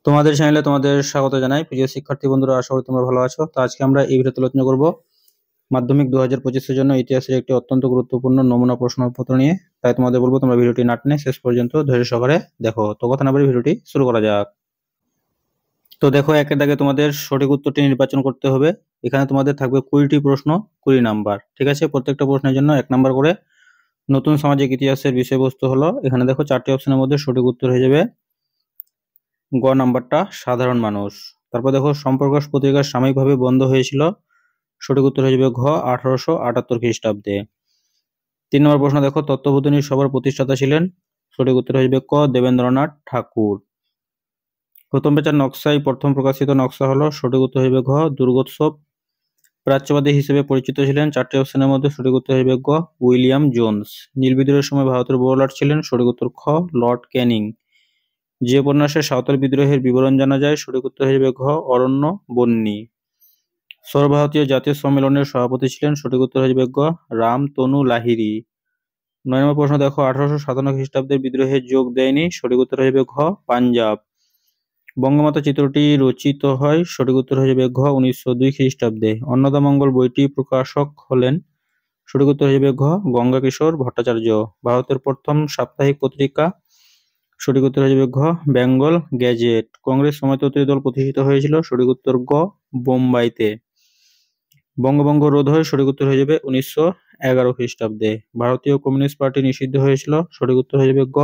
তোমাদের চ্যানেলে তোমাদের স্বাগত জানাই। প্রিয় শিক্ষার্থী বন্ধুরা, আশা করি তোমরা ভালো আছো। তো আজকে আমরা এই ভিডিওতে আলোচনা করব মাধ্যমিক 2025-এর জন্য ইতিহাসের একটি অত্যন্ত গুরুত্বপূর্ণ নমুনা প্রশ্নপত্র নিয়ে। তাই তোমাদের বলবো তোমরা ভিডিওটি না টেনে শেষ পর্যন্ত ধৈর্য সহকারে দেখো। তো কথা না বলে ভিডিওটি শুরু করা যাক। তো দেখো, একের দাগে তোমাদের সঠিক উত্তরটি নির্বাচন করতে হবে। এখানে তোমাদের থাকবে 20টি প্রশ্ন, 20 নাম্বার। ঠিক আছে, প্রত্যেকটা প্রশ্নের জন্য 1 নাম্বার করে। নতুন সামাজিক ইতিহাসের বিষয়বস্তু হলো, এখানে দেখো 4টি অপশনের মধ্যে সঠিক উত্তর হয়ে যাবে গ নাম্বারটা, সাধারণ মানুষ। তারপর দেখো, সম্পর্ক পত্রিকা সাময়িকভাবে বন্ধ হয়েছিল, সঠিক উত্তর হয়ে যাবে ঘ 1878 খ্রিস্টাব্দে। 3 নম্বর প্রশ্ন দেখো, তত্ত্ববোধিনী সভার প্রতিষ্ঠাতা ছিলেন, সঠিক উত্তর হয়ে যাবে ক দেবেন্দ্রনাথ ঠাকুর। প্রথম পেঁচার নকশায় প্রথম প্রকাশিত নকশা হলো, সঠিক উত্তর হয়ে যাবে ঘ দুর্গোৎসব। প্রাচ্যবাদী হিসেবে পরিচিত ছিলেন, 4টি অপশনের মধ্যে সঠিক উত্তর হয়ে যাবে গ উইলিয়াম জোন্স। নীল বিদ্রোহের সময় ভারতের বড়লাট ছিলেন, সঠিক উত্তর খ লর্ড ক্যানিং। যে উপন্যাসে সাঁওতাল বিদ্রোহের বিবরণ জানা যায়, সঠিক উত্তর হয়ে যাবে ঘ অরণ্য বন্যী। সর্বভারতীয় জাতীয় সম্মেলনের সভাপতি ছিলেন, সঠিক উত্তর হয়ে যাবে গ রামতনু লাহিড়ী। 9 নম্বর প্রশ্ন দেখো, 1857 খ্রিস্টাব্দের বিদ্রোহে যোগ দেয়নি, সঠিক উত্তর হয়ে যাবে ঘ পাঞ্জাব। বঙ্গমাতা চিত্রটি রচিত হয়, সঠিক উত্তর হয়ে যাবে ঘ 1902 খ্রিস্টাব্দে। অন্নদামঙ্গল বইটি প্রকাশক হলেন, সঠিক উত্তর হয়ে যাবে ঘ গঙ্গা কিশোর ভট্টাচার্য। ভারতের প্রথম সাপ্তাহিক পত্রিকা, সঠিক উত্তর হয়ে যাবে ঘ বেঙ্গল গ্যাজেট। কংগ্রেস সমাজতন্ত্রী দল প্রতিষ্ঠিত হয়েছিল, সঠিক উত্তর গ বোম্বাইতে। বঙ্গভঙ্গ রোধ হয়, সঠিক উত্তর হয়ে যাবে 1911 খ্রিস্টাব্দে। ভারতীয় কমিউনিস্ট পার্টি নিষিদ্ধ হয়েছিল, সঠিক উত্তর হয়ে যাবে গ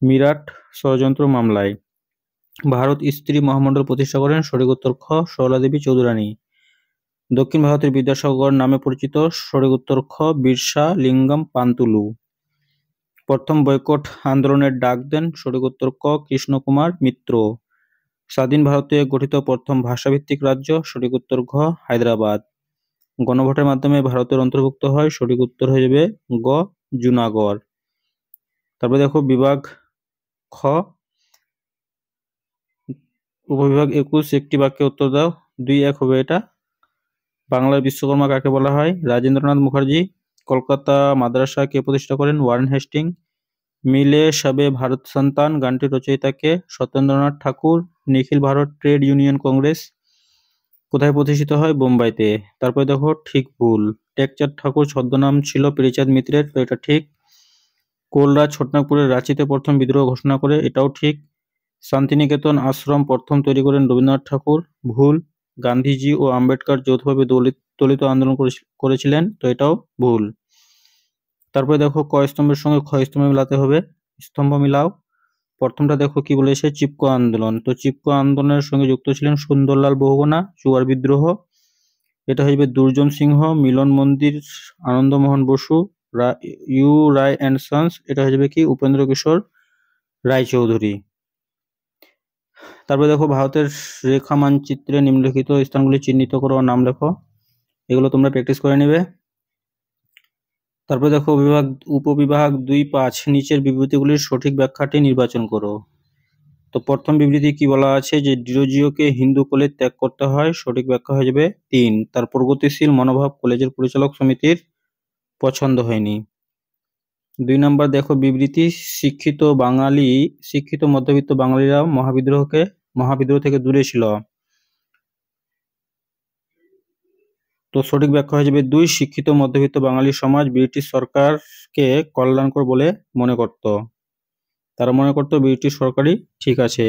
মিরাট ষড়যন্ত্র মামলায়। ভারত স্ত্রী মহামণ্ডল প্রতিষ্ঠা করেন, সঠিক উত্তর খ সরলা দেবী চৌধুরানী। দক্ষিণ ভারতের বিদ্যাসাগর নামে পরিচিত, সঠিক উত্তর খ বিরসা লিঙ্গম পান্তুলু। প্রথম বয়কট আন্দোলনের ডাক দেন, সঠিক উত্তর ক কৃষ্ণকুমার মিত্র। স্বাধীন ভারতে গঠিত প্রথম ভাষাভিত্তিক রাজ্য, সঠিক উত্তর ঘ হায়দ্রাবাদ। গণভোটের মাধ্যমে ভারতের অন্তর্ভুক্ত হয়, সঠিক উত্তর হয়ে যাবে গ জুনাগড়। তারপরে দেখো বিভাগ খ, উপবিভাগ 21, একটি বাক্যে উত্তর দাও। 2-1 হবে এটা। বাংলার বিশ্বকর্মা কাকে বলা হয়? রাজেন্দ্রনাথ মুখার্জি। কলকাতা মাদ্রাসা কে প্রতিষ্ঠা করেন? Warren Hastings. মিলে সবে ভারত সন্তান গানটি রচয়িতা কে? সত্যেন্দ্রনাথ ঠাকুর। নিখিল ভারত ট্রেড ইউনিয়ন কংগ্রেস কোথায় প্রতিষ্ঠিত হয়? বোম্বাইতে। তারপরে দেখো ঠিক ভুল। টেকচাঁদ ঠাকুর ছদ্মনাম ছিল পীরচাঁদ মিত্রের, তো এটা ঠিক। কোলরা ছোটনাগপুরের রাঁচিতে প্রথম বিদ্রোহ ঘোষণা করে, এটাও ঠিক। শান্তিনিকেতন আশ্রম প্রথম তৈরি করেন রবীন্দ্রনাথ ঠাকুর, ভুল। গান্ধীজি ও আম্বেদকর যৌথভাবে দলিত আন্দোলন করেছিলেন, তো এটাও ভুল। তারপরে দেখো ক স্তম্ভের সঙ্গে খ স্তম্ভ মিলাতে হবে, স্তম্ভ মিলাও। প্রথমটা দেখো কি বলেছে, চিপকো আন্দোলন। তো চিপকো আন্দোলনের সঙ্গে যুক্ত ছিলেন সুন্দরলাল বহুগুণা। চুয়ার বিদ্রোহ, এটা হয়ে যাবে দুর্জন Singh. Milan Mandir Anandamohan Bose. U Ray and sons, এটা হয়ে যাবে কি উপেন্দ্র কিশোর রায়চৌধুরী। তারপরে দেখো ভারতের রেখা মানচিত্রে নিম্নলিখিত স্থানগুলি চিহ্নিত করো, নাম লেখো। এগুলো তোমরা প্র্যাকটিস করে নিবে। তারপরে দেখো উপবিভাগ 2-5, নিচের বিবৃতিগুলির সঠিক ব্যাখ্যাটি নির্বাচন করো। তো প্রথম বিবৃতি কি বলা আছে, যে ডিরোজিওকে হিন্দু কলেজ ত্যাগ করতে হয়, সঠিক ব্যাখ্যা হয়ে যাবে 3। তার প্রগতিশীল মনোভাব কলেজের পরিচালক সমিতির পছন্দ হয়নি। 2 নম্বর দেখো বিবৃতি, শিক্ষিত মধ্যবিত্ত বাঙালিরা মহাবিদ্রোহ থেকে দূরে ছিল, তো সঠিক ব্যাখ্যা হয়ে যাবে 2। শিক্ষিত মধ্যবিত্ত বাঙালি সমাজ ব্রিটিশ সরকারকে কল্যাণকর বলে মনে করত, তারা মনে করতো ব্রিটিশ সরকারই ঠিক আছে।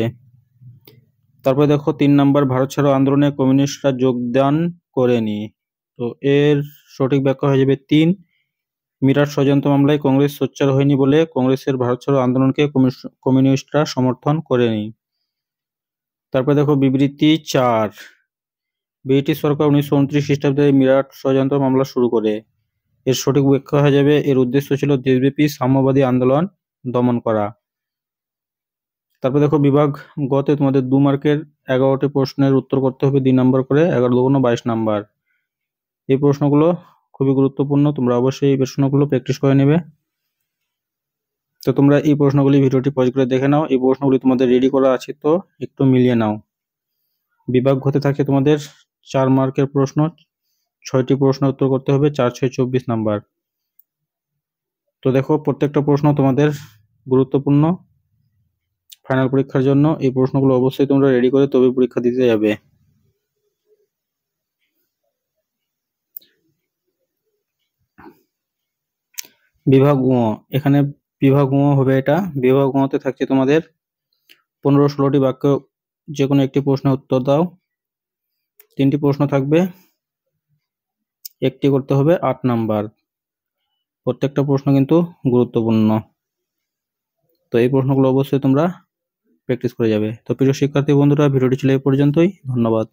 তারপরে দেখো 3 নম্বর, ভারত ছাড়ো আন্দোলনে কমিউনিস্টরা যোগদান করেনি, তো এর সঠিক ব্যাখ্যা হয়ে যাবে 3। মিরাট ষড়যন্ত্র মামলায় কংগ্রেস সোচ্চার হয়নি বলে কংগ্রেসের ভারত ছাড়ো আন্দোলনকে কমিউনিস্টরা সমর্থন করেনি। তারপরে দেখো বিবৃতি 4, ব্রিটিশ সরকার 1929 খ্রিস্টাব্দে মিরাট ষড়যন্ত্র মামলা শুরু করে, এর সঠিক ব্যাখ্যা হয়ে যাবে এর উদ্দেশ্য ছিল দেশব্যাপী সাম্যবাদী আন্দোলন দমন করা। তারপর দেখো বিভাগ গতে তোমাদের 2 মার্কের 11টি প্রশ্নের উত্তর করতে হবে 2 নম্বর করে, 11×2 22 নাম্বার। এই প্রশ্নগুলো খুবই গুরুত্বপূর্ণ, তোমরা অবশ্যই এই প্রশ্নগুলো প্র্যাকটিস করে নেবে। তো তোমরা এই প্রশ্নগুলি ভিডিওটি পজ করে দেখে নাও, এই প্রশ্নগুলি তোমাদের রেডি করা আছে, তো একটু মিলিয়ে নাও। বিভাগ হতে থাকে তোমাদের 4 মার্কের প্রশ্ন, 6টি প্রশ্ন উত্তর করতে হবে, 4×6 24 নাম্বার। তো দেখো প্রত্যেকটা প্রশ্ন তোমাদের গুরুত্বপূর্ণ, ফাইনাল পরীক্ষার জন্য এই প্রশ্নগুলো অবশ্যই তোমরা রেডি করে তবে পরীক্ষা দিতে যাবে। বিভাগ ঙ, এখানে বিভাগ ঙ হবে এটা। বিভাগ ঙতে থাকছে তোমাদের 15-16টি বাক্য, যে কোনো একটি প্রশ্নের উত্তর দাও। 3টি প্রশ্ন থাকবে, একটি করতে হবে 8 নাম্বার। প্রত্যেকটা প্রশ্ন কিন্তু গুরুত্বপূর্ণ, তো এই প্রশ্নগুলো অবশ্যই তোমরা প্র্যাকটিস করে যাবে। তো প্রিয় শিক্ষার্থী বন্ধুরা, ভিডিওটি ছিল এই পর্যন্তই। ধন্যবাদ।